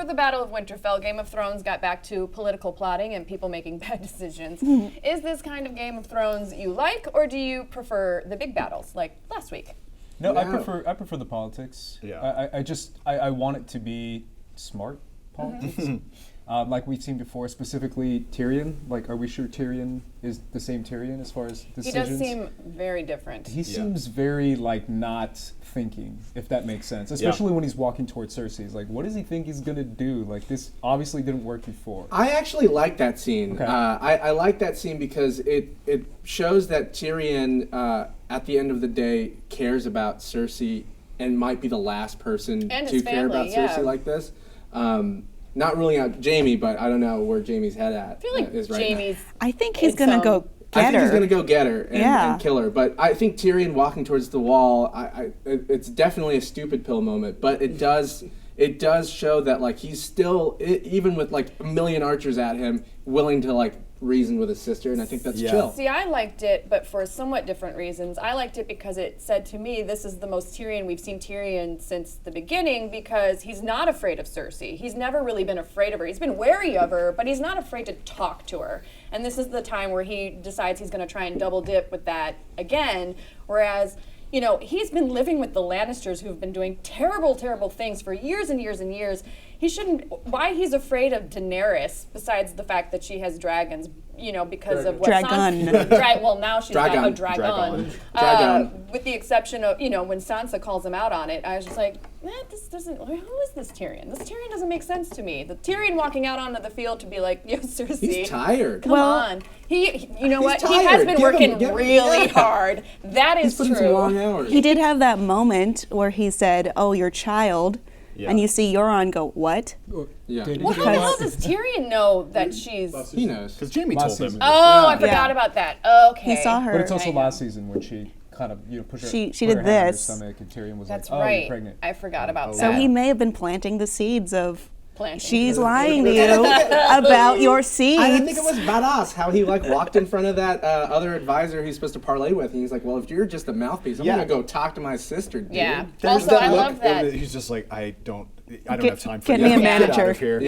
after the Battle of Winterfell, Game of Thrones got back to political plotting and people making bad decisions. Is this kind of Game of Thrones you like, or do you prefer the big battles like last week? No, I prefer the politics. Yeah. I want it to be smart politics. Like we've seen before, specifically Tyrion. Like, are we sure Tyrion is the same Tyrion as far as decisions? He does seem very different. He seems very, like, not thinking, if that makes sense. Especially when he's walking towards Cersei. He's like, what does he think he's going to do? Like, this obviously didn't work before. I actually like that scene. Okay. I like that scene because it shows that Tyrion, at the end of the day, cares about Cersei and might be the last person to care about Cersei like this. Not ruling out Jaime, but I don't know where Jaime's head at. I feel like is right Jaime's. I think he's going to go get her. I think he's going to go get her and kill her. But I think Tyrion walking towards the wall, it's definitely a stupid pill moment. But it does show that like he's still, even with like a million archers at him, willing to like reason with his sister, and I think that's chill. See, I liked it, but for somewhat different reasons. I liked it because it said to me, this is the most Tyrion we've seen Tyrion since the beginning, because he's not afraid of Cersei. He's never really been afraid of her. He's been wary of her, but he's not afraid to talk to her. And this is the time where he decides he's going to try and double dip with that again, whereas, you know, he's been living with the Lannisters who've been doing terrible, terrible things for years and years and years. He shouldn't, why he's afraid of Daenerys, besides the fact that she has dragons, you know, because of what well, now she's got a dragon. With the exception of, you know, when Sansa calls him out on it, I was just like, this doesn't, who is this Tyrion? This Tyrion doesn't make sense to me. The Tyrion walking out onto the field to be like, yo, Cersei. He's tired. Come on. You know what? He has been working really hard. That is true. He's putting some long hours. He did have that moment where he said, oh, your child. Yeah. And you see Euron go, what? Yeah. Well, how the hell does Tyrion know that she's... He knows. Because Jaime told him. Oh, I forgot about that. Okay. He saw her. But it's also last season when she kind of, you know, pushed her, she put did her hand on her this. stomach, and Tyrion was That's like, oh, right. you're pregnant. I forgot about that. So he may have been planting the seeds of... She's lying to you about your seeds. I think it was badass how he like walked in front of that other advisor he's supposed to parlay with, and he's like, "Well, if you're just a mouthpiece, I'm gonna go talk to my sister, dude." Yeah. Also, I love that. He's just like, I don't have time for you. Get me a manager. Get out of here.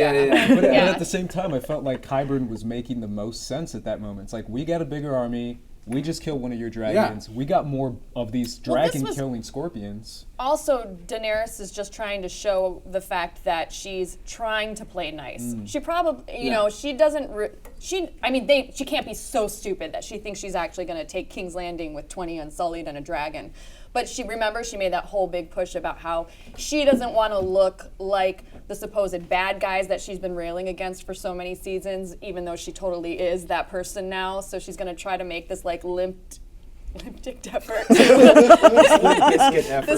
But at the same time, I felt like Qyburn was making the most sense at that moment. It's like, we got a bigger army. We just killed one of your dragons. We got more of these dragon-killing scorpions. Also, Daenerys is just trying to show the fact that she's trying to play nice. She probably, you know, she doesn't. She can't be so stupid that she thinks she's actually going to take King's Landing with 20 Unsullied and a dragon. But she made that whole big push about how she doesn't want to look like the supposed bad guys that she's been railing against for so many seasons, even though she totally is that person now. So she's going to try to make this like limp dick effort. This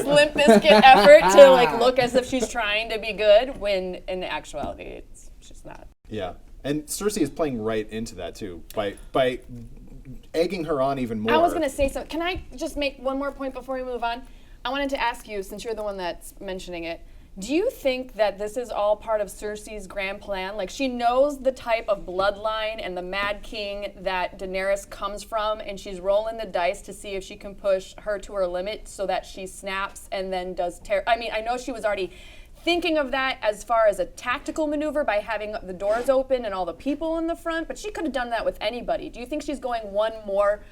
limp biscuit effort to like look as if she's trying to be good, when in actuality she's not. Yeah, and Cersei is playing right into that too by egging her on even more. I was going to say something. Can I just make one more point before we move on? I wanted to ask you, since you're the one that's mentioning it, do you think that this is all part of Cersei's grand plan? Like, she knows the type of bloodline and the Mad King that Daenerys comes from, and she's rolling the dice to see if she can push her to her limit so that she snaps and then does I mean, I know she was already thinking of that as far as a tactical maneuver by having the doors open and all the people in the front, but she could have done that with anybody. Do you think she's going one more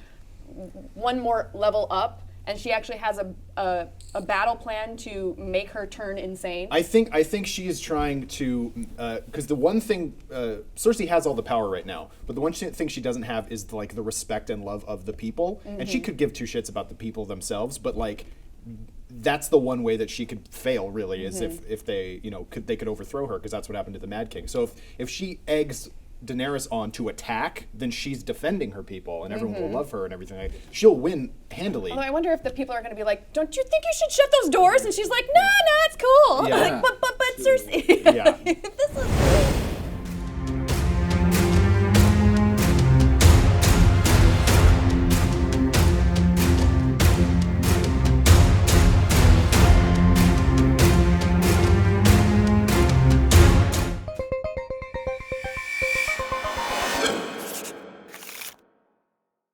level up, and she actually has a battle plan to make her turn insane? I think she is trying to, because the one thing, Cersei has all the power right now, but the one thing she doesn't have is the respect and love of the people, and she could give two shits about the people themselves, but like, that's the one way that she could fail, really, is if they, they could overthrow her, because that's what happened to the Mad King. So if she eggs Daenerys on to attack, then she's defending her people, and everyone will love her and everything. She'll win handily. Although I wonder if the people are going to be like, "Don't you think you should shut those doors?" And she's like, "No, it's cool." Yeah. Like, but Cersei. Yeah. This is